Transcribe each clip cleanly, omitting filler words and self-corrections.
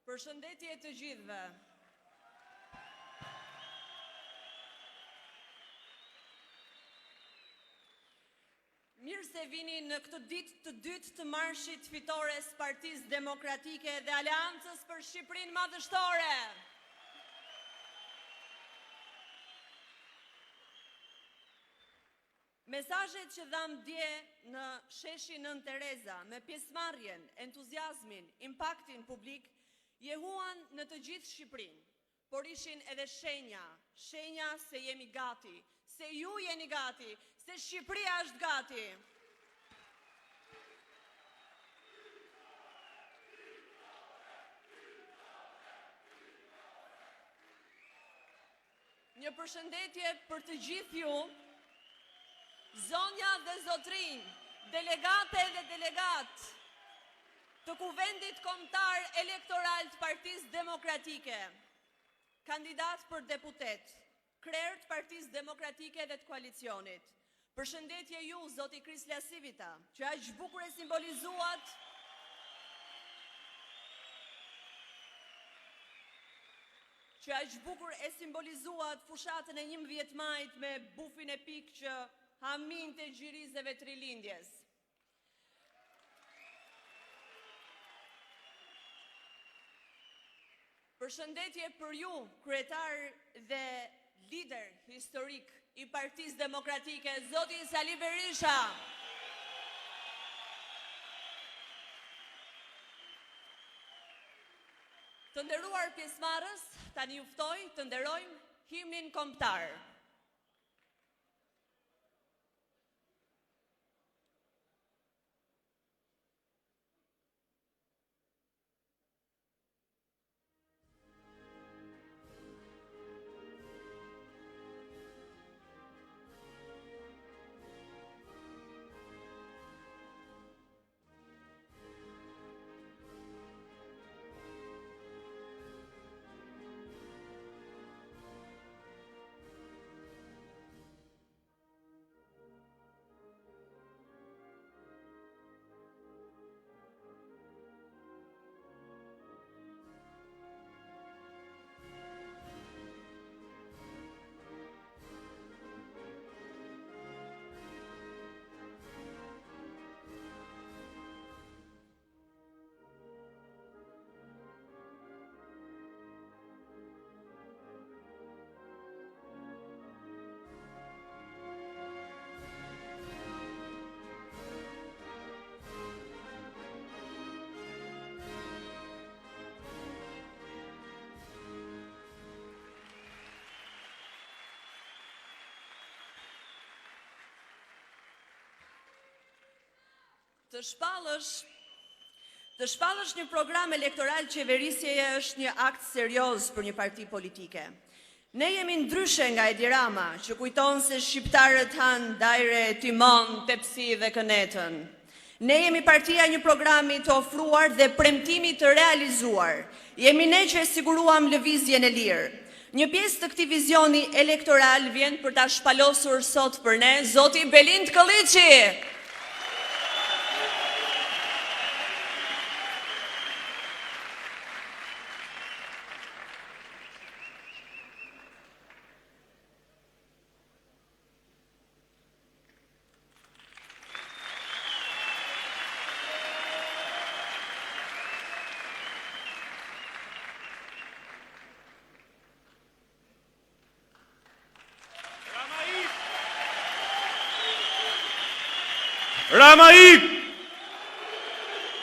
Përshëndetje të gjithëve. Mirë se vini në këtë ditë të dytë të marshit fitores Partisë Demokratike dhe Aleancës për Shqipërinë Madhështore. Mesazhet që dham dje në sheshin Nën Tereza me pjesëmarrjen, entuziazmin, impaktin publik jehuan në të gjithë Shqipërinë, por ishin edhe shenja se jemi gati, se ju jeni gati, se Shqipëria është gati. Një përshëndetje për të gjithë ju, zonja dhe zotrinj, delegate dhe delegat të Kuvendit Kombëtar Elektoral të Partisë Demokratike, kandidat për deputet, krerë të Partisë Demokratike dhe të koalicionit. Përshëndetje ju, zoti Krislia Sivita, që aq bukur e simbolizuat fushatën e 11 majit me bufin e pik që hamin të gjirizeve të rilindjes. Përshëndetje për ju, kryetar dhe lider historik i Partisë Demokratike, zoti Sali Berisha. Të nderuar pjesëmarrës, tani ju ftoj të nderojmë himnin kombëtar. Të shpallësh një program elektoral qeverisjeje është një akt serioz për një parti politike. Ne jemi ndryshe nga Edi Rama, që kujton se shqiptarët hanë Dajre, Timon, Tepsi dhe Kënetën. Ne jemi partia një programi të ofruar dhe premtimi të realizuar. Jemi ne që e siguruam lëvizjen e lirë. Një pjesë të këtij vizioni elektoral vjen për ta shpalosur sot për ne, zoti Belind Kolliçi.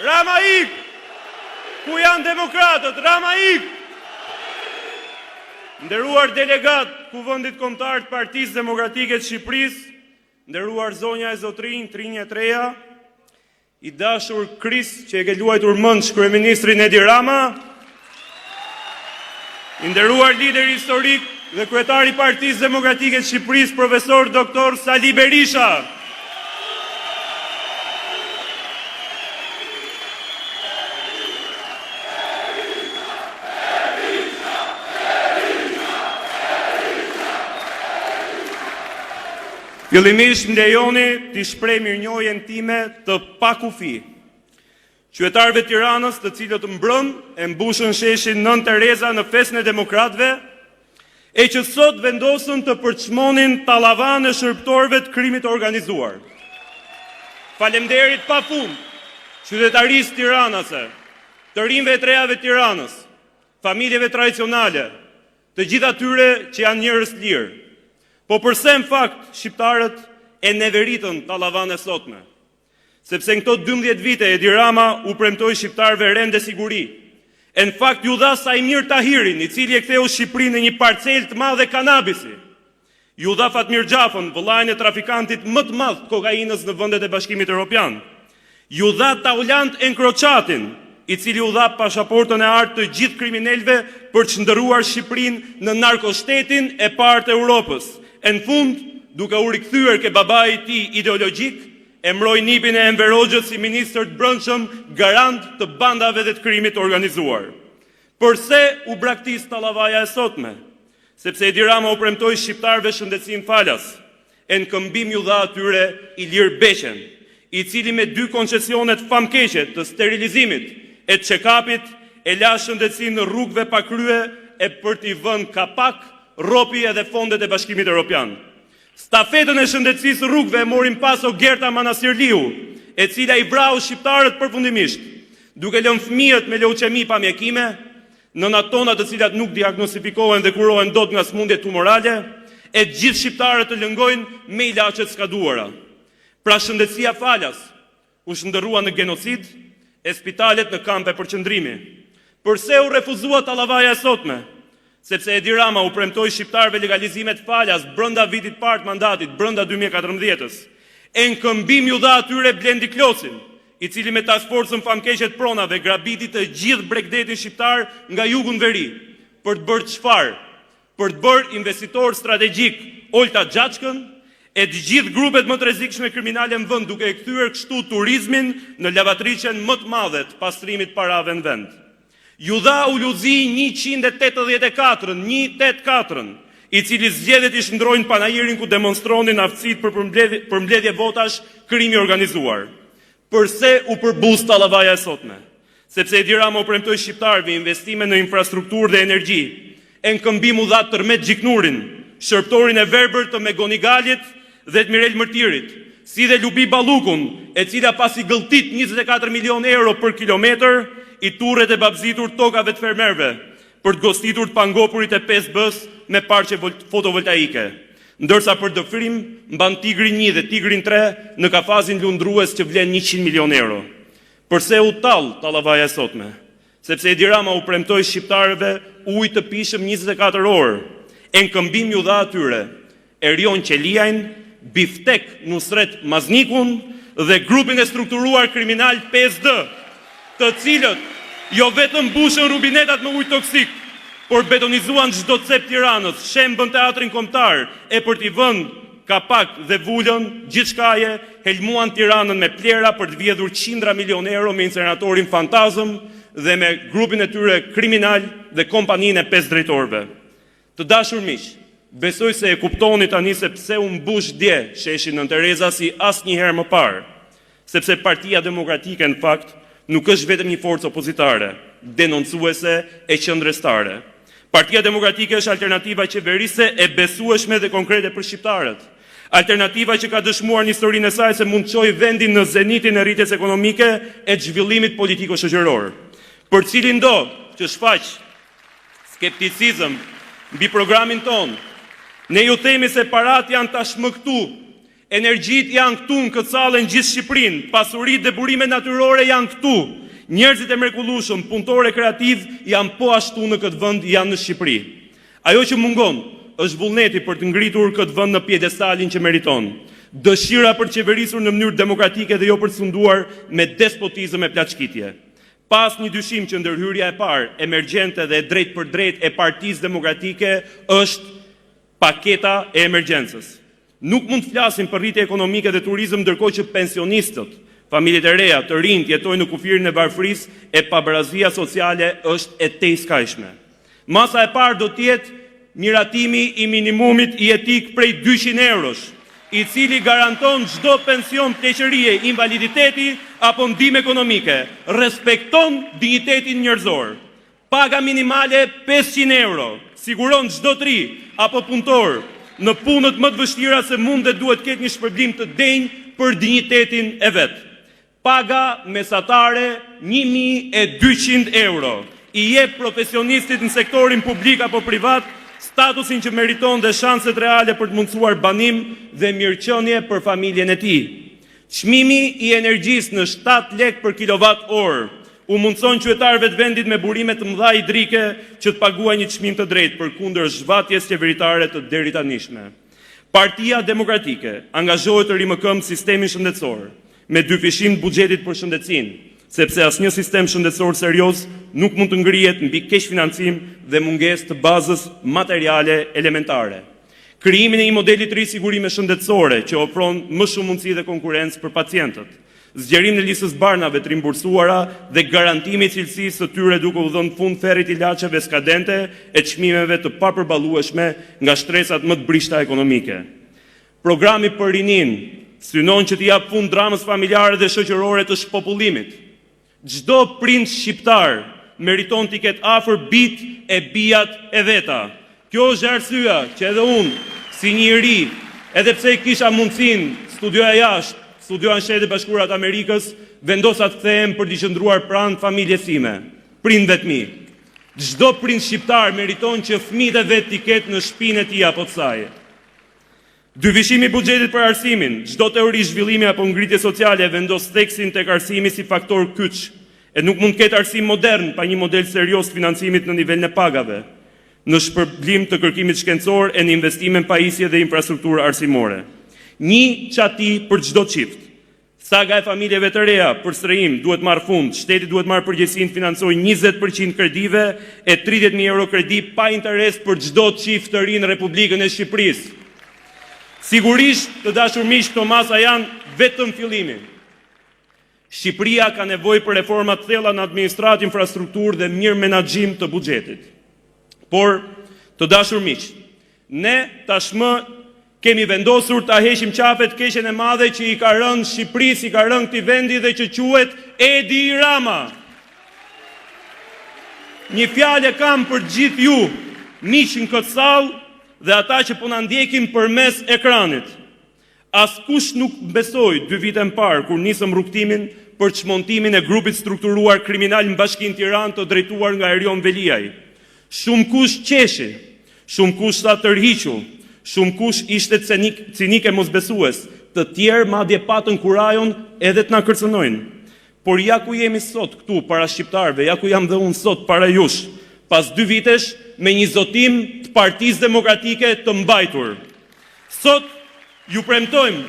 Rama ik! Ku janë demokratët? Rama ik! Nderuar delegat Kuvendit Kombëtar të Partisë Demokratike të Shqipërisë, nderuar zonja e zotrinj Trinje Treja, i dashur Kris që e ke luajtur mend kryeministrin Edi Rama, i nderuar lider historik dhe kryetari i Partisë Demokratike të Shqipërisë, profesor doktor Sali Berisha. Fillimisht më lejoni t'i shpreh mirënjohjen time të pakufi Qytetarëve të Tiranës, të cilët mbrëm e mbushën sheshin Nën Tereza në Festën e Demokratëve, e që sot vendosën të përçmonin tallavan e shërptorëve të krimit të organizuar. Faleminderit pafund qytetarisë tiranase, të rinjve të rejave të Tiranës, familjeve tradicionale, të gjithë atyre që janë njerëz të lirë. Po përse në fakt shqiptarët e neveritën tallavan e sotme? Sepse në këto 12 vite Edi Rama u premtoi shqiptarëve rende siguri. E në fakt ju dha Sajmir Tahirin, i cili e ktheu Shqipërinë në një parcel të madhe kanabisi. Ju dha Fatmir Xhafën, vëllain e trafikantit më të madh të kokainës në vendet e Bashkimit Evropian. Ju dha Taulant Enkroçatin, i cili u dha pasaportën e artë të gjithë kriminalëve për të çndëruar Shqipërinë në narkoshtetin e parë të Europës. E në fund, duke u rikthyer ke babai i tij ideologjik, emroi nipin e Enver Hoxhës si ministër të brendshëm, garant të bandave dhe të krimit të organizuar. Përse u braktis tallavaja e sotme? Sepse Edi Rama u premtoi shqiptarëve shëndetësinë falas, e në këmbim ju dha atyre Ilir Beqen, i cili me 2 koncesionet famkeqe të sterilizimit e të check-upit e la shëndetësinë në rrugëve pa krye e për t'i vënë kapak, ropi edhe fondet e Bashkimit Evropian. Stafetën e shëndetësisë rrugëve e morin pas Gerta Manastirliu, e cila i vrau shqiptarët përfundimisht, duke lënë fëmijët me leuqemi pa mjekime, nënat tona të cilat nuk diagnostifikohen dhe kurohen dot nga sëmundjet tumorale, e gjithë shqiptarët të lëngojnë me ilaçet skaduara. Pra shëndetësia falas u shndërrua në genocid, e spitalet në kampe përqendrimi. Përse u refuzua tallavaja e sotme? Sepse Edi Rama u premtoi shqiptarëve legalizimet falas brenda vitit parë të mandatit, brenda 2014-s. E në këmbim ju dha atyre Blendi Klosin, i cili me task force-ën famkeqe të pronave grabiti të gjithë bregdetin shqiptar nga jugu në veri. Për të bërë çfarë? Për të bërë investitor strategjik Olta Xhaçkën e të gjithë grupet më të rrezikshme kriminale në vend, duke e kthyer kështu turizmin në lavatriçen më të madhe të pastrimit parave në vend. Ju dha Uluzi 184, i cili zgjedhet i shndrojnë panajirin ku demonstronin aftësitë për mbledhje votash krimi organizuar. Përse u përbuz tallavaja e sotme? Sepse Edi Rama u premtoi shqiptarëve investime në infrastrukturë dhe energji. E në këmbim u dha Tërmet Gjiknurin, shërptorin e verbër të Megonigalit dhe të Mirel Mërtirit, si dhe Lubi Ballukun, e cila pasi gëlltit 24 milion euro për kilometër, i turret e babzitur tokave të fermerëve për të gostitur të pangopurit e 5B-s me parqe fotovoltaike. Ndërsa për dëfrim mban Tigri 1 dhe Tigrin 3 në kafazin lundrues që vlen 100 milion euro. Përse u tallavaja e sotme? Sepse Edi Rama u premtoi shqiptarëve ujë të pishëm 24 orë. E në këmbim ju dha atyre Erion Qeliajn, Biftek Nusret Maznikun dhe grupin e strukturuar kriminal 5D, të cilët jo vetëm mbushën rubinetat me ujë toksik, por betonizuan çdo cep Tiranës, shembën teatrin kombëtar, e për t'i vënë kapak dhe vulën gjithçkaje, helmuan Tiranën me plera për të vjedhur qindra milion euro me inceneratorin Fantazëm dhe me grupin e tyre kriminal dhe kompaninë e 5 drejtorëve. Të dashur miq, besoj se e kuptoni tani se pse u mbush dje sheshin Nën Tereza si asnjëherë më parë, sepse Partia Demokratike në fakt nuk është vetëm një forcë opozitare, denoncuese e qëndrestare. Partia Demokratike është alternativa qeverise e besueshme dhe konkrete për shqiptarët. Alternativa që ka dëshmuar në historinë e saj se mund të çojë vendin në zenitin e rritjes ekonomike e zhvillimit politiko-shoqëror. Për cilin do që shfaq skepticizëm mbi programin ton, ne ju themi se parat janë tashmë këtu. Energjit janë këtu në këcalën gjithë Shqipërinë, pasurit dhe burime natyrore janë këtu, njerëzit e mrekullueshëm, punëtorë kreativ janë po ashtu në këtë vend, janë në Shqipëri. Ajo që mungon është vullneti për të ngritur këtë vend në piedestalin që meriton, dëshira për të qeverisur në mënyrë demokratike dhe jo për të sunduar me despotizëm e plaçkitje. Pas një dyshim që ndërhyrja e parë, emergjente dhe drejt për drejt e Partisë Demokratike është paketa e emergjencës. Nuk mund të flasim për rritje ekonomike dhe turizëm ndërkohë që pensionistët, familjet e reja, të rinjt jetojnë në kufirin e varfërisë e pabrazia sociale është e tejskajshme. Masa e parë do të jetë miratimi i minimumit i jetik prej 200 eurosh, i cili garanton çdo pension, pleqërie, invaliditeti apo ndihmë ekonomike, respekton dinjitetin njerëzor. Paga minimale 500 euro, siguron çdo tri apo punëtor në punët më të vështira se mund dhe duhet ketë një shpërblim të denjë për dinjitetin e vet. Paga mesatare 1200 euro. I jep profesionistit në sektorin publik apo privat statusin që meriton dhe shanset reale për të mundësuar banim dhe mirëqenie për familjen e tij. Çmimi i energjisë në 7 lek për kilovat orë u mundson qytetarëve të vendit me burime të mëdha hidrike që të paguajnë një çmim të drejtë përkundër zhvatjes qeveritare të deritanishme. Partia Demokratike angazhohet të rimëkëm sistemin shëndetësor me dyfishim të buxhetit për shëndetësinë, sepse asnjë sistem shëndetësor serioz nuk mund të ngrihet mbi keq financim dhe mungesë të bazës materiale elementare. Krijimin e një modeli të ri sigurime shëndetësore që ofron më shumë mundësi dhe konkurrencë për pacientët, zgjerim në listës barnave të rimbursuara dhe garantimi i cilësisë së tyre duke u dhënë fund ferrit ilaçeve skadente e çmimeve të papërballueshme nga shtresat më të brishta ekonomike. Programi për rinin synon që t'i jap fund dramës familjare dhe shoqërore të shpopullimit. Çdo prind shqiptar meriton t'i ketë afër bit e bijat e veta. Kjo është arsyeja që edhe unë, si një i ri, edhe pse kisha mundësinë studioja jashtë, studioja në Shtetet e Bashkuara të Amerikës, vendosa të kthehem për t'i qëndruar pranë familjes time, prindëve të mi. Çdo prind shqiptar meriton që fëmijët e vet t'i ketë në shtëpinë e tij apo të saj. Dyfishimi i buxhetit për arsimin, çdo teori zhvillimi apo ngritje sociale vendos theksin tek arsimi si faktor kyç, e nuk mund të ketë arsim modern pa një model serioz të financimit në nivelin e pagave, në shpërblim të kërkimit shkencor e në investime në pajisje dhe infrastrukturë arsimore. Një çati për çdo çift. Saga e familjeve të reja për strehim duhet marrë fund, shteti duhet marrë përgjegjësinë të financojë 20% kredive e 30.000 euro kredi pa interes për çdo çift të ri në Republikën e Shqipërisë. Sigurisht, të dashur miq, këto masa janë vetëm fillimi. Shqipëria ka nevojë për reforma të thella në administratë, infrastrukturë dhe mirë menaxhim të buxhetit. Por, të dashur miq, ne tashmë kemi vendosur ta heqim qafet keqen e madhe që i ka rënë Shqipërisë, i ka rënë këtij vendi dhe që quhet Edi Rama. Një fjalë kam për gjithë ju, miq në këtë sallë dhe ata që po na ndjekin përmes ekranit. Askush nuk besoi 2 vite më parë kur nisëm rrugtimin për çmontimin e grupit strukturuar kriminal në Bashkinë Tiranë të drejtuar nga Erion Veliaj. Shumë kush qeshi, shumë kush sa tërhiqu, shumë kush ishte cinik e mosbesues, të tjerë madje patën kurajon edhe të na kërcënojnë. Por ja ku jemi sot këtu para shqiptarëve, ja ku jam dhe unë sot para jush, pas 2 vitesh me një zotim të Partisë Demokratike të mbajtur. Sot ju premtojmë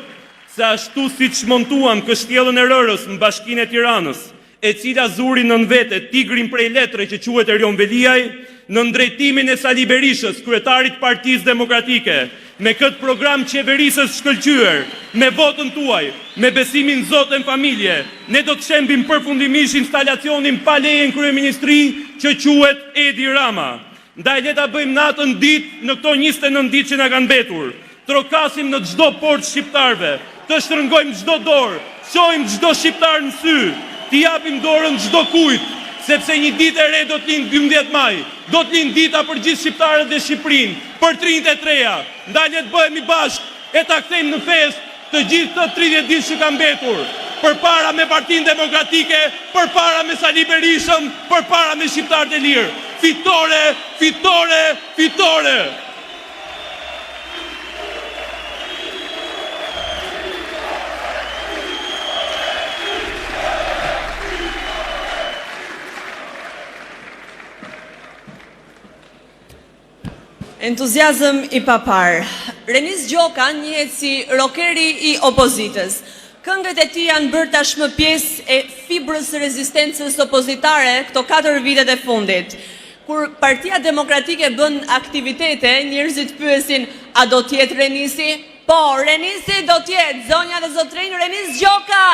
se ashtu si çmontuam kështjellën e Rërës në Bashkinë e Tiranës, e cila zuri nën vete tigrin prej letre që quhet Erion Veliaj, në drejtimin e Sali Berishës, kryetarit Partisë Demokratike, me këtë program qeverisës shkëlqyer, me votën tuaj, me besimin Zot e familje, ne do të shembim përfundimisht instalacionin pa leje në kryeministri që quhet Edi Rama. Ndaj le ta bëjmë natën ditë në këto 29 ditë që na kanë mbetur. Trokasim në çdo portë shqiptarëve, të shtrëngojmë çdo dorë, shohim çdo shqiptar në sy, t'i japim dorën çdo kujt, sepse një ditë e re do të lind 12 maj, do të lind dita për gjithë shqiptarët dhe Shqipërinë, për 33-a. Ndaj le të bëhemi bashkë e ta kthejmë në festë të gjithë të 30 ditë që kanë mbetur. Përpara me Partinë Demokratike, përpara me Sali Berishën, përpara me shqiptarët e lirë. Fitore, fitore, fitore! Entuziazëm i papar. Reniz Gjoka njihet si rokeri i opozitës. Këngët e tij janë bërë tashmë pjesë e fibrës së rezistencës opozitare këto 4 vitet e fundit. Kur Partia Demokratike bën aktivitete, njerëzit pyesin, a do të jetë Renisi? Po, Renisi do të jetë, zonja dhe zotrinj, Reniz Gjoka.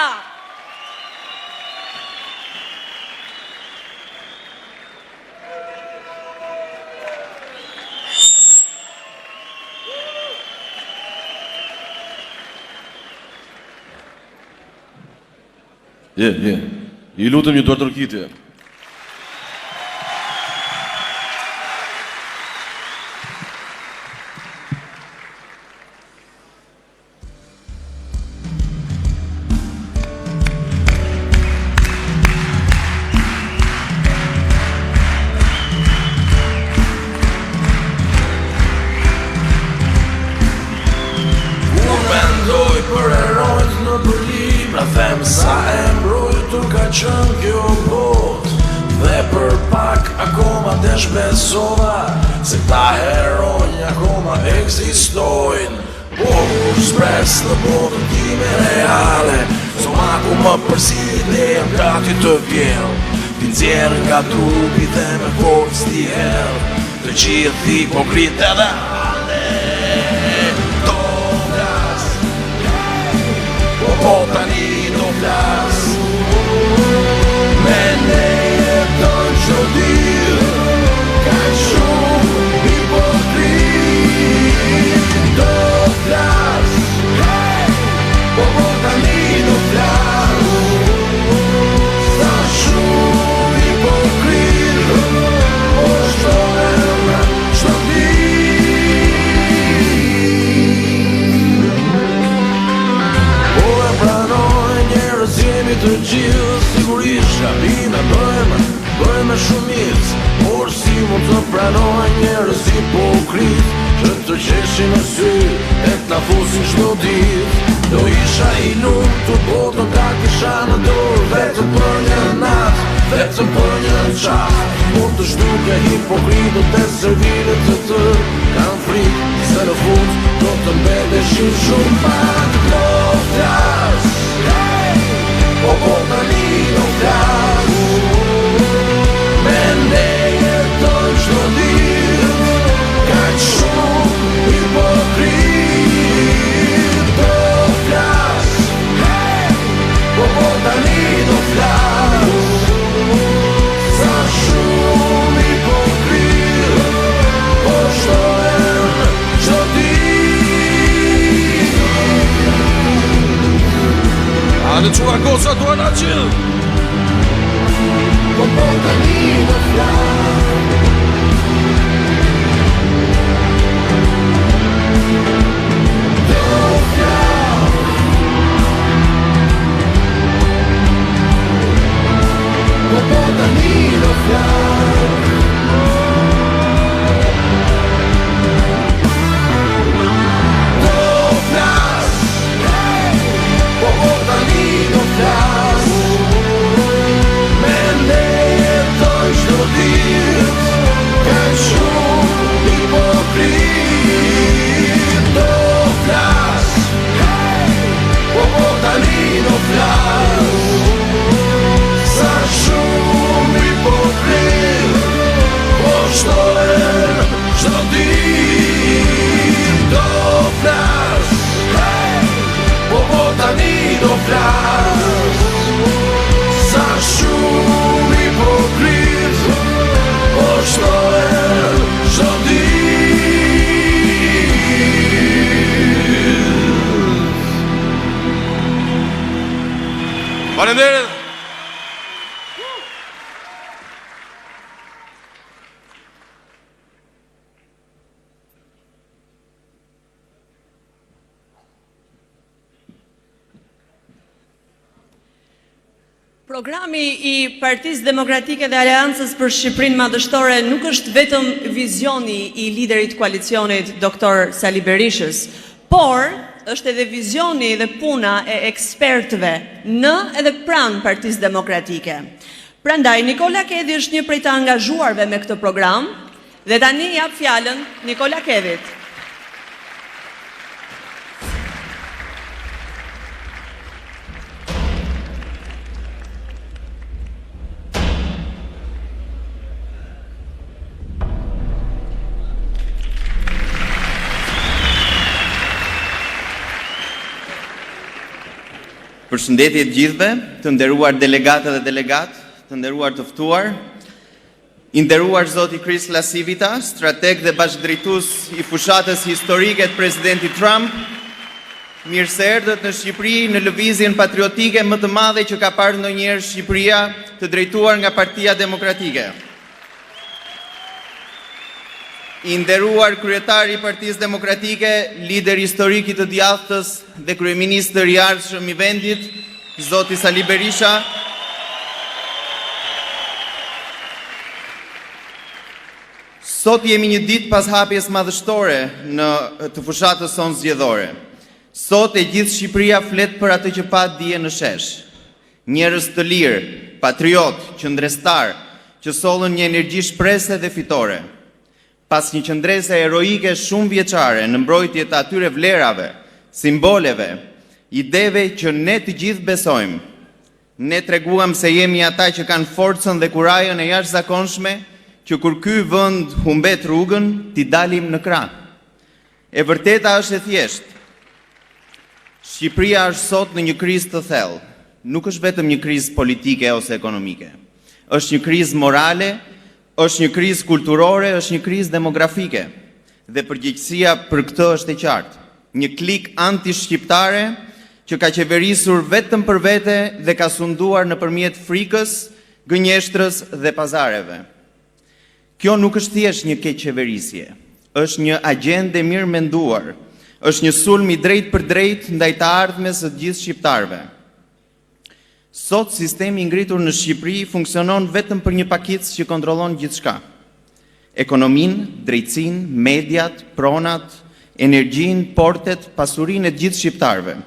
I lutem një dorë tërkitje. Them sa e mbrojtur ka qënë kjo bot Dhe për pak akoma të shbesova Se ta heronj akoma eksistojnë Po kur shpres në botën time reale Stomaku më përsi dhe jam gati të vjell Ti nxjerr nga trupi dhe me forcë ti hell Të gjithë hipokrit edhe Po tani do flas Me ne jeton qdo dir Ka shumë hipokrit Do flas Po tani do flas Sa shumë hipokrit Po shtohem qdo dir Jemi të gjithë, sigurisht Shabime bëjme shumic Por si mund të pranoj njerëz hipokrit Që të qeshin në sy E t'na fusin çdo ditë Do isha I lumtur botën ta kisha në dorë Vetëm për një natë, vetëm për një qatë Mund të shduke hipokritët e servilet të të Kanë frikë, se në fund Do të mbeteshin shumë pak Do flas Po tani do flas Me ne jeton qdo dir Ka shumë hipokrit Do flas Po tani do flas Sa shumë hipokrit Po shtohem qdo dir A në qua gosa tua na qil Po tani do flas Do flas Po tani do flas Do flas Po tani do flas Me ne jeton qdo dit Ka shumë hipokrit Do flas Po tani do flas Sa shumë hipokrit Po shtohem qdo dit Do flas Po tani do flas Sa shumë hipokrit Po shtohem qdo dit Faleminderit. Programi I Partisë Demokratike dhe Aleancës për Shqipërinë Madhështore nuk është vetëm vizioni I liderit koalicionit Dr. Sali Berishës, por është edhe vizioni dhe puna e ekspertëve në edhe pranë Partisë Demokratike. Prandaj Nikola Kedhi është një prej të angazhuarve me këtë program dhe tani jap fjalën Nikola Kedhit. Përshëndetje të gjithëve, të nderuar delegatë dhe delegat, të nderuar të ftuar, I nderuar zoti Chris Lasivita, strateg dhe bashkëdrejtues I fushatës historike të presidentit Trump, Mirë se erdhët në Shqipëri në lëvizjen patriotike më të madhe që ka parë ndonjëherë Shqipëria, të drejtuar nga Partia Demokratike. I nderuar kryetari i Partisë Demokratike, lider historik i të djathtës dhe kryeministër i ardhshëm i vendit, zoti Sali Berisha, sot jemi një ditë pas hapjes madhështore të fushatës sonë zgjedhore. Sot e gjithë Shqipëria flet për atë që pa dije në shesh. Njerëz të lirë, patriot, qëndrestar, që sollën një energji shprese dhe fitore. Pas një qëndrese heroike shumë vjeçare në mbrojtje të atyre vlerave, simboleve, ideve që ne të gjithë besojmë. Ne treguam se jemi ata që kanë forcën dhe kurajën e jashtëzakonshme që kur ky vend humbet rrugën, t'i dalim në krah. E vërteta është e thjeshtë. Shqipëria është sot në një krizë të thellë. Nuk është vetëm një krizë politike ose ekonomike. Është një krizë morale, është një krizë kulturore, është një krizë demografike. Dhe përgjegjësia për këtë është e qartë. Një klik anti-shqiptare që ka qeverisur vetëm për vete dhe ka sunduar nëpërmjet frikës, gënjeshtrës dhe pazareve. Kjo nuk është thjesht një keqeverisje, është një agjendë mirë menduar, është një sulm i drejt për drejt ndaj të ardhmes së gjithë shqiptarëve. Sot sistemi i ngritur në Shqipëri funksionon vetëm për një pakicë që kontrollon gjithçka. Ekonominë, drejtësinë, mediat, pronat, energjinë, portet, pasurinë e gjithë shqiptarëve.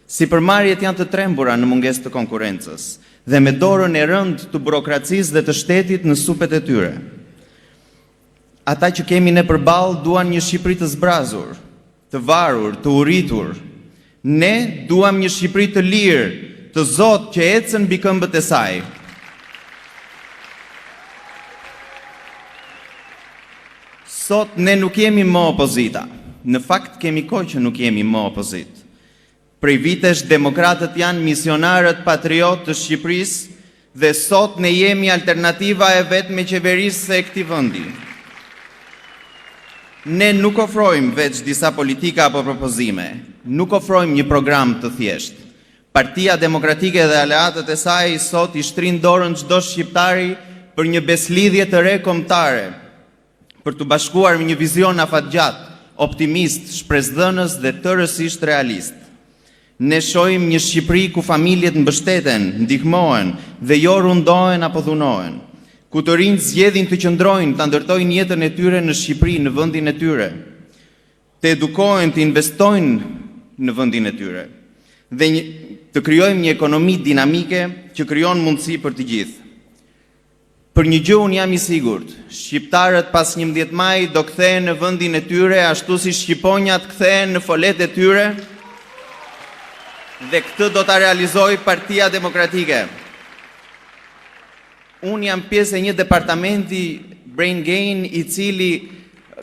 Sipërmarrjet janë të trembura në mungesë të konkurrencës dhe me dorën e rëndë të burokracisë dhe të shtetit në supet e tyre. Ata që kemi ne përballë duan një Shqipëri të zbrazur, të varur, të uritur. Ne duam një Shqipëri të lirë, të zotë që ecën mbi këmbët e saj. Sot ne nuk jemi më opozita. Në fakt kemi kohë që nuk jemi më opozit. Prej vitesh demokratët janë misionarët patriot të Shqipërisë dhe sot ne jemi alternativa e vetme qeverisë e këtij vendi. Ne nuk ofrojmë veç disa politika apo propozime, nuk ofrojmë një program të thjeshtë. Partia Demokratike dhe aleatët e saj sot i shtrin dorën çdo shqiptari për një beslidhje të re kombëtare, për të bashkuar me një vizion afatgjat, optimist, shpresdhënës dhe tërësisht realist. Ne shohim një Shqipëri ku familjet mbështeten, ndihmohen dhe jo rundohen apo dhunohen. Ku të rinjt zgjedhin të qëndrojnë, të ndërtojnë jetën e tyre në Shqipëri, në vendin e tyre, të edukohen, të investojnë në vendin e tyre, dhe të krijojmë një ekonomi dinamike që krijon mundësi për të gjithë. Për një gjë unë jam i sigurt, shqiptarët pas 11 maj do kthehen në vendin e tyre, ashtu si shqiponjat kthehen në folet e tyre, dhe këtë do ta realizojë Partia Demokratike. Unë jam pjesë e një departamenti Brain Gain i cili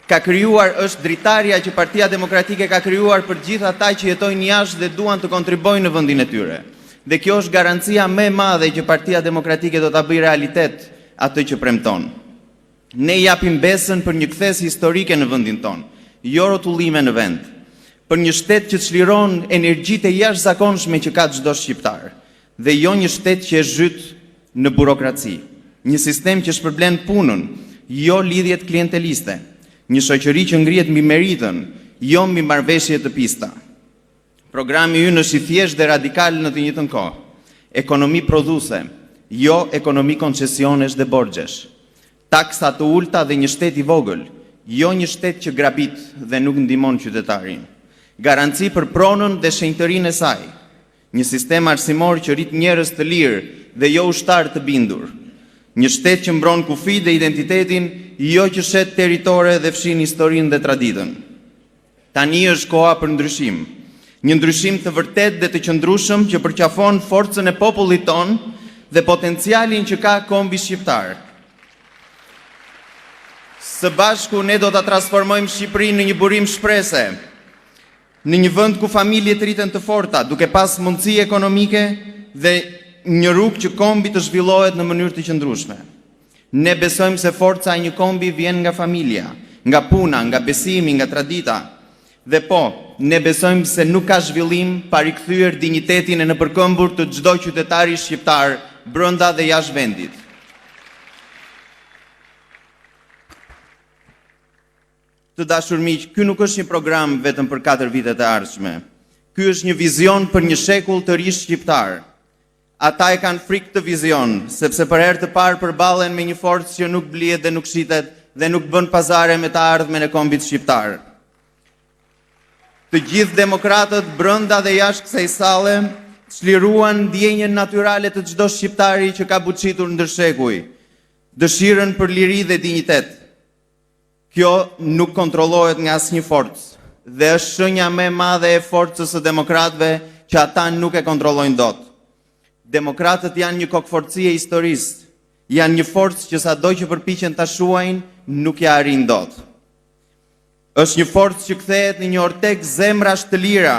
ka krijuar, është dritarja që Partia Demokratike ka krijuar për gjithë ata që jetojnë jashtë dhe duan të kontribojnë në vendin e tyre. Dhe kjo është garancia më e madhe që Partia Demokratike do ta bëjë realitet atë që premton. Ne japim besën për një kthes historike në vendin tonë, jo rrotullime në vend, për një shtet që çliron energjitë e jashtëzakonshme që ka çdo shqiptar, dhe jo një shtet që e zhyt në burokraci, një sistem që shpërblen punën, jo lidhjet klienteliste, një shoqëri që ngrihet mbi meritën, jo mbi marrëveshje të pista. Programi ynë është i thjeshtë dhe radikal në të njëjtën kohë. Ekonomi prodhuese, jo ekonomi koncesionesh dhe borxhesh. Taksa të ulta dhe një shtet i vogël, jo një shtet që grabit dhe nuk ndihmon qytetarin. Garanci për pronën dhe shenjtërinë e saj. Një sistem arsimor që rrit njerëz të lirë dhe jo ushtar të bindur. Një shtet që mbron kufi dhe identitetin, jo që shet territore dhe fshin historinë dhe traditën. Tani është koha për ndryshim. Një ndryshim të vërtet dhe të qëndrueshëm që përqafon forcën e popullit ton dhe potencialin që ka kombi shqiptar. Së bashku ne do ta transformojmë Shqipërinë në një burim shprese, në një vend ku familjet rriten të forta, duke pas mundësi ekonomike dhe një rrugë që kombi të zhvillohet në mënyrë të qëndrueshme. Ne besojmë se forca e një kombi vjen nga familja, nga puna, nga besimi, nga tradita, Dhe po, ne besojmë se nuk ka zhvillim pa rikthyer dinjitetin e nëpërkëmbur të çdo qytetari shqiptar brenda dhe jashtë vendit. Të dashur miq, ky nuk është një program vetëm për 4 vitet e ardhshme. Ky është një vizion për një shekull të ri shqiptar. Ata e kanë frikë të vizion, sepse për herë të parë përballen me një forcë që nuk blihet dhe nuk shitet dhe nuk bën pazare me të ardhmen e kombit shqiptar. Të gjithë demokratët brenda dhe jashtë kësaj salle çliruan ndjenjen natyrale të çdo shqiptari që ka buçitur ndër shekuj, dëshirën për liri dhe dinjitet. Kjo nuk kontrollohet nga asnjë forcë dhe është shenja më e madhe e forcës së demokratëve që ata nuk e kontrollojnë dot. Demokratët janë një kokforci e historisë, janë një forcë që sado që përpiqen ta shuajnë, nuk ja arrin dot. Është një forcë që kthehet në një ortek zemrash të lira,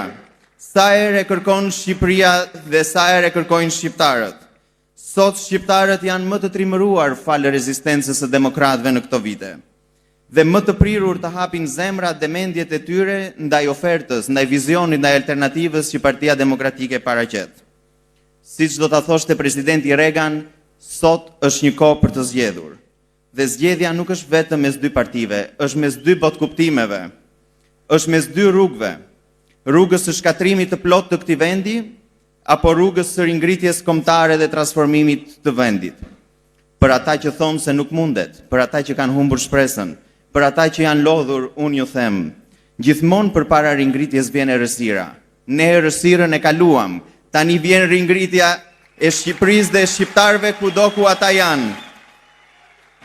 sa herë e kërkon Shqipëria dhe sa herë e kërkojnë shqiptarët. Sot shqiptarët janë më të trimëruar falë rezistencës së demokratëve në këto vite. Dhe më të prirur të hapin zemrat dhe mendjet e tyre ndaj ofertës, ndaj vizionit, ndaj alternativës që Partia Demokratike paraqet. Siç do ta thoshte presidenti Reagan, sot është një kohë për të zgjedhur. Dhe zgjedhja nuk është vetëm mes 2 partive, është mes 2 botkuptimeve, është mes 2 rrugëve. Rrugës së shkatrimit të plot të këtij vendi, apo rrugës së ringritjes kombëtare dhe transformimit të vendit. Për ata që thonë se nuk mundet, për ata që kanë humbur shpresën, për ata që janë lodhur, unë ju them, gjithmonë përpara ringritjes vjen errësira. Ne errësirën e kaluam, tani vjen ringritja e Shqipërisë dhe e shqiptarëve kudo ku ata janë.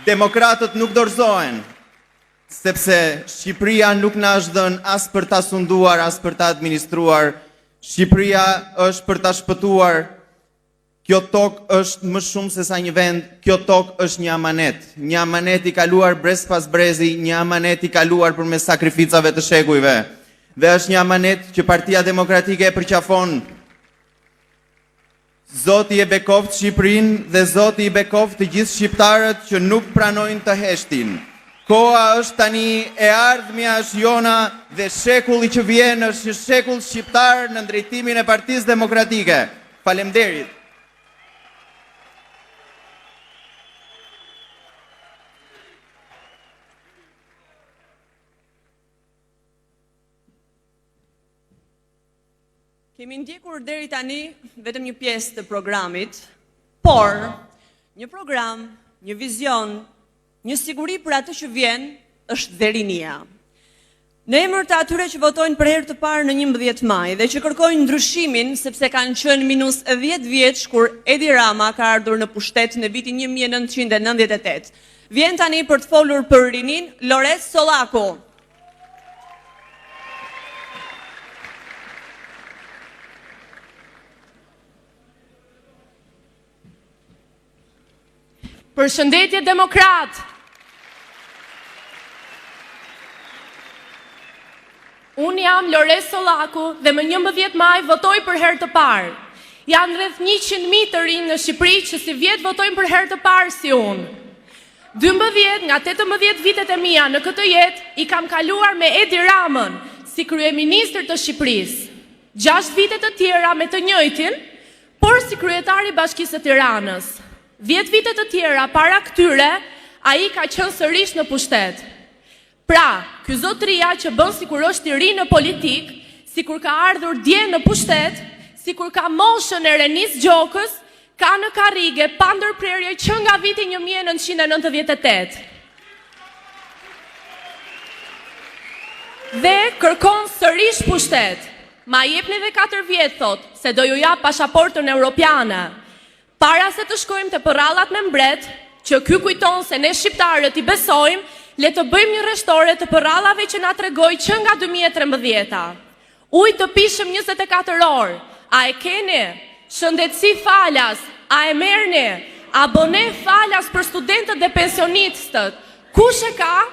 Demokratët nuk dorëzohen, sepse Shqipëria nuk na është dhënë as për ta sunduar, as për ta administruar. Shqipëria është për ta shpëtuar. Kjo tokë është më shumë se sa një vend, kjo tokë është një amanet i kaluar brez pas brezi, një amanet i kaluar përmes sakrificave të shekujve. Dhe është një amanet që Partia Demokratike e përqafon. Zoti e bekoft Shqipërinë dhe Zoti i bekoft të gjithë shqiptarët që nuk pranojnë të heshtin. Koha është tani, e ardhmja është jona dhe shekulli që vjen është një shekull shqiptar në drejtimin e Partisë Demokratike. Faleminderit. Kemi ndjekur deri tani vetëm një pjesë të programit, por një program, një vizion, një siguri për atë që vjen është dhe rinia. Në emër të atyre që votojnë për herë të parë në 11 maj dhe që kërkojnë ndryshimin sepse kanë qenë minus 10 vjeç kur Edi Rama ka ardhur në pushtet në vitin 1998. Vjen tani për të folur për rinin Lores Sollaku. Përshëndetje demokrat. Unë jam Lores Sollaku dhe më 11 maj votoj për herë të parë. Janë rreth 100.000 të rinj në Shqipëri që si vjet votojnë për herë të parë si unë. 12 nga 18 vitet e mia në këtë jetë i kam kaluar me Edi Ramën si kryeministër të Shqipërisë. 6 vite të tjera me të njëjtin, por si kryetari i Bashkisë së Tiranës. 10 vite të tjera para këtyre, ai ka qenë sërish në pushtet. Pra, ky zotëria që bën sikur është i ri në politik, sikur ka ardhur dje në pushtet, sikur ka moshën e Renis Gjokës, ka në karrige pa ndërprerje që nga viti 1998. Dhe kërkon sërish pushtet. Ma jepni dhe 4 vjetë, thot, se do ju jap pasaportën europiane. Para se të shkojmë të përrallat me mbret, që ky kujton se ne shqiptarët i besojmë, le të bëjmë një rreshtore të përrallave që na tregoj që nga 2013. Ujë të pishëm 24 orë, a e keni? Shëndetësi falas, a e merrni? Abone falas për studentët dhe pensionistët. Kush e ka?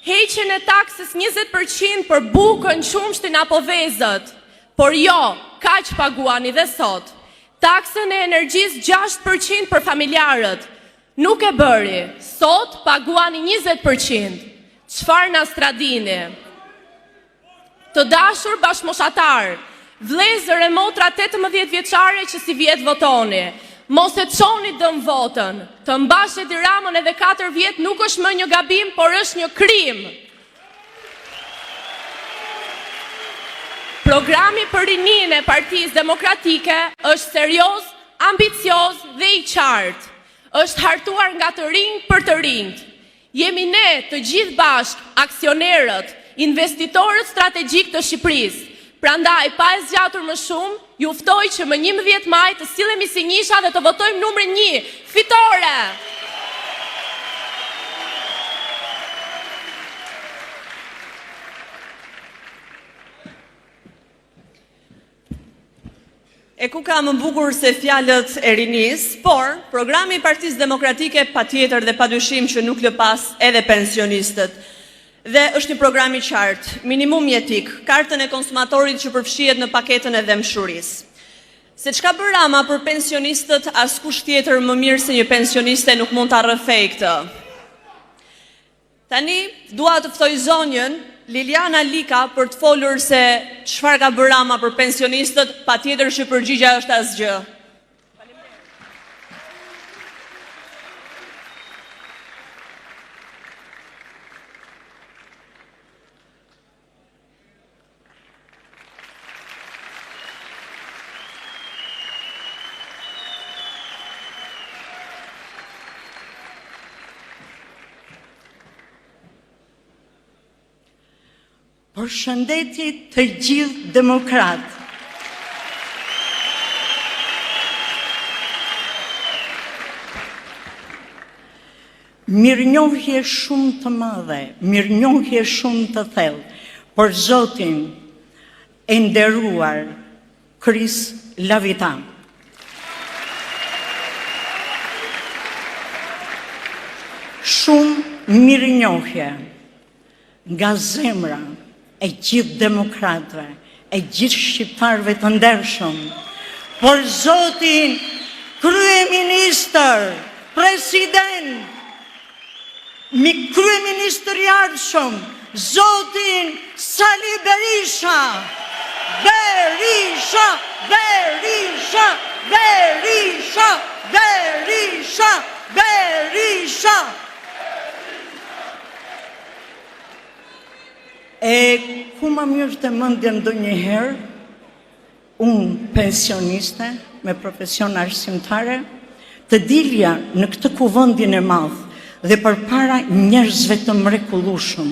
Heqjen e taksës 20% për bukën, qumshtin apo vezët. Por jo, kaq paguani dhe sot. Taksën e energjisë 6% për familjarët. Nuk e bëri. Sot paguani 20%. Çfarë na stradini? Të dashur bashkëmoshatar, vëllezër e motra 18 vjeçare që si vjet votoni, mos e çoni dëm votën. Të mbash Edi Ramën edhe 4 vjet nuk është më një gabim, por është një krim. Programi për rininë e Partisë Demokratike është serioz, ambicioz dhe i qartë. Është hartuar nga të rinj për të rinjt. Jemi ne të gjithë bashk, aksionerët, investitorët strategjik të Shqipërisë. Prandaj, pa e zgjatur më shumë, ju ftoj që më 11 maj të sillemi si njisha dhe të votojmë numrin 1, fitore! E ku ka më bukur se fjalët e rinis, por programi i Partisë Demokratike patjetër dhe padyshim që nuk lë pas edhe pensionistët. Dhe është një program i qartë, minimum jetik, kartën e konsumatorit që përfshihet në paketën e dëmshurisë. Se çka bën Rama për pensionistët, askush tjetër më mirë se një pensioniste nuk mund ta rrëfej këtë. Tani dua të ftoj zonjën Liliana Lika për të folur se çfarë ka bërë Rama për pensionistët, patjetër që përgjigjja është asgjë. Përshëndetje të gjithë demokratë. Mirënjohje shumë të madhe, mirënjohje shumë të thellë për Zotin e nderuar Kris Lavitan. Shumë mirënjohje nga zemra e gjithë demokratëve, e gjithë shqiptarëve të ndershëm, për Zotin kryeministër, president, kryeministër i ardhshëm, Zotin Sali Berisha. Berisha, Berisha, Berisha, Berisha, Berisha. E ku ma mirë të mëndje ndonjëherë, unë pensioniste me profesion arsimtare, të dilja në këtë kuvendin e madh dhe përpara njerëzve të mrekullueshëm,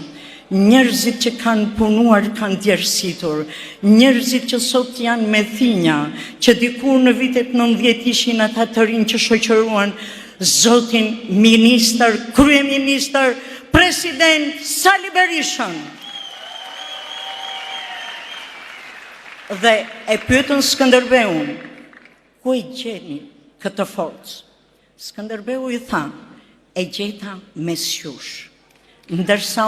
njerëzit që kanë punuar, kanë djersitur, njerëzit që sot janë me thinja, që dikur në vitet 90 ishin ata të rinj që shoqëruan Zotin ministër, kryeministër, president Sali Berishën. Dhe e pyetën Skënderbeun, ku e gjeni këtë forcë? Skënderbeu i tha, e gjeta mes jush. Ndërsa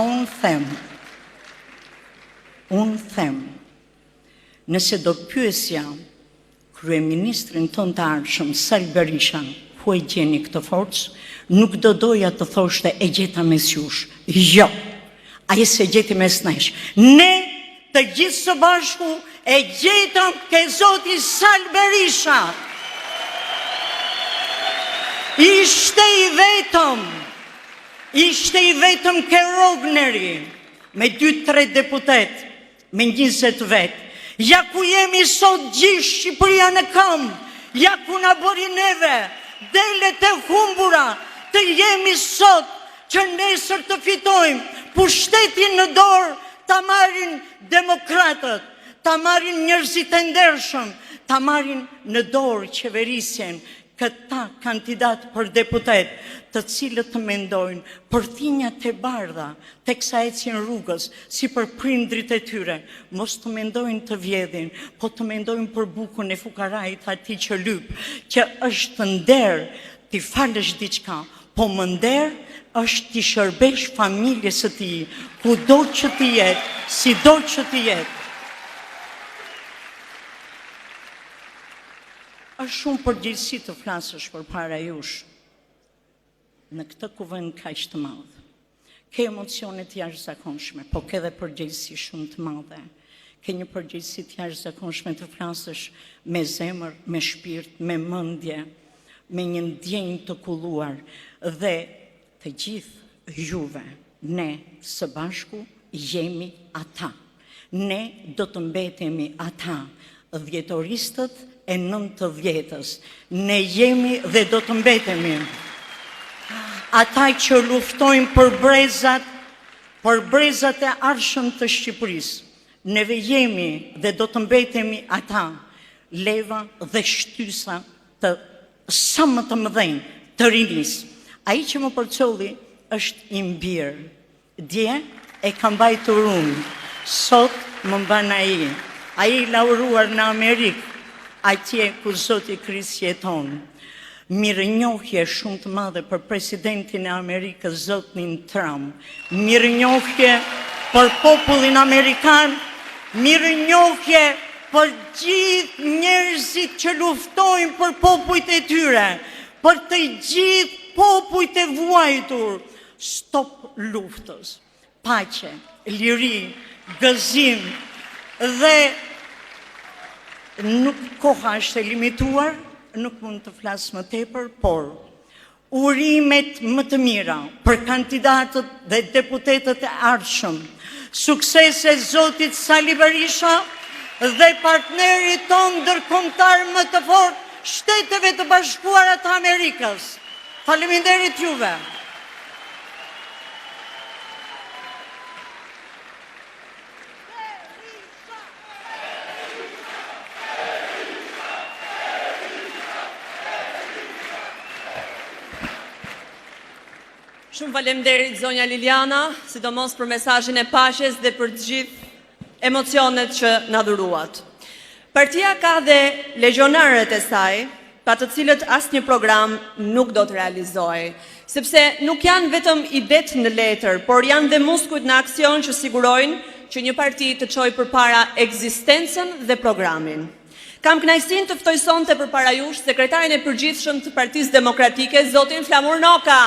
unë them, nëse do pyesja kryeministrin tonë të ardhshëm, Sali Berishan, ku e gjeni këtë forcë, nuk do doja të thoshte e gjeta mes jush. Jo, ai se gjeti mes nesh. Ne të gjithë së bashku e gjetëm ke Zoti Sali Berisha. Ishte i vetëm ke Rogneri, me 2-3 deputet, me 20 vet. Ja ku jemi sot gjithë Shqipëria në këmbë, ja ku na bëri neve, delet e humbura, të jemi sot që nesër të fitojmë, pushtetin në dorë ta marrin demokratët, ta marrin njerëzit e ndershëm, ta marrin në dorë qeverisjen këta kandidat për deputet, të cilët të mendojnë për thinjat e bardha, teksa ecin rrugës, si për prindrit e tyre, mos të mendojnë të vjedhin, po të mendojnë për bukën e fukarajit ati që lyp, që është nder t'i falësh diçka, po më nder është t'i shërbesh familjes së tij, kudo që t'i jetë, sido që t'i jetë. Është shumë përgjegjësi të flasësh përpara jush në këtë kuvend kaq të madh. Ke emocione të jashtëzakonshme, po ke edhe përgjegjësi shumë të madhe. ke një përgjegjësi të jashtëzakonshme të flasësh me zemër, me shpirt, me mendje, me një ndjenjë të kulluar dhe të gjithë juve, ne së bashku jemi ata. Ne do të mbetemi ata, dhjetoristët e 90-s. Ne jemi dhe do të mbetemi ata që luftojnë për brezat e arshëm të Shqipërisë. Neve jemi dhe do të mbetemi ata, leva dhe shtysa të sa më të mëdhenj të rinis. Ai që më përcolli është i mbirë. Dje e kam mbajtur unë, sot më mban ai. Ai lauruar në Amerikë, atje ku Zoti Krist jeton. Mirënjohje shumë të madhe për presidentin e Amerikës, zotin Trump. Mirënjohje për popullin amerikan, mirënjohje për gjithë njerëzit që luftojnë për popujt e tyre, për të gjithë popujt e vuajtur. Stop luftës, paqe, liri, gëzim dhe nuk koha është e limituar, nuk mund të flas më tepër, por urimet më të mira për kandidatët dhe deputetët e ardhshëm, suksese Zotit Sali Berisha dhe partnerit ton ndërkombëtar më të fortë, Shteteve të Bashkuara të Amerikës. Faleminderit juve. Shumë faleminderit zonja Liliana, sidomos për mesazhin e paqes dhe për të gjithë emocionet që na dhuruat. Partia ka dhe legionarët e saj, pa të cilët asnjë program nuk do të realizojë, sepse nuk janë vetëm idet në letër, por janë dhe muskujt në aksion që sigurojnë që një parti të çojë përpara ekzistencën dhe programin. Kam kënaqësinë të ftoj sonte përpara jush sekretarin e përgjithshëm të Partisë Demokratike, zotin Flamur Noka.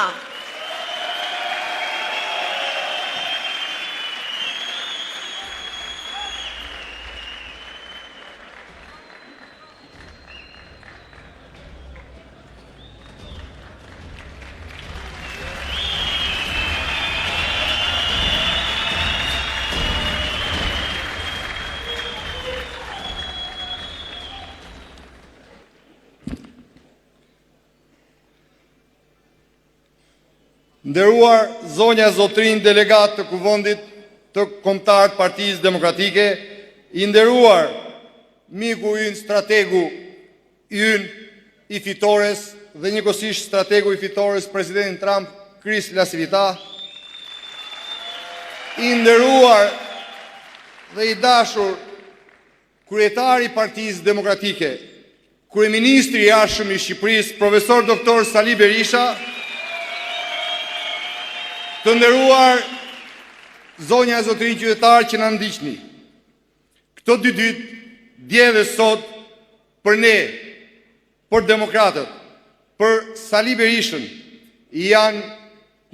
Nderuar zonja zotrin delegat të kuvendit të kombëtar të Partisë Demokratike, i nderuar miku ynë, strategu ynë i fitores dhe njëkohësisht strategu i fitores presidentin Trump, Chris Lasivita, i nderuar dhe i dashur kryetari i Partisë Demokratike, kryeministri i jashtëm i Shqipërisë, profesor doktor Sali Berisha, të nderuar zonja e zotrin qytetar që na ndiqni. Këto dy ditë, dje dhe sot, për ne, për demokratët, për Sali Berishën, janë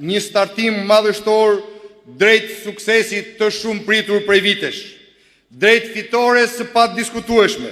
një startim madhështor drejt suksesit të shumë pritur prej vitesh, drejt fitores së pa diskutueshme.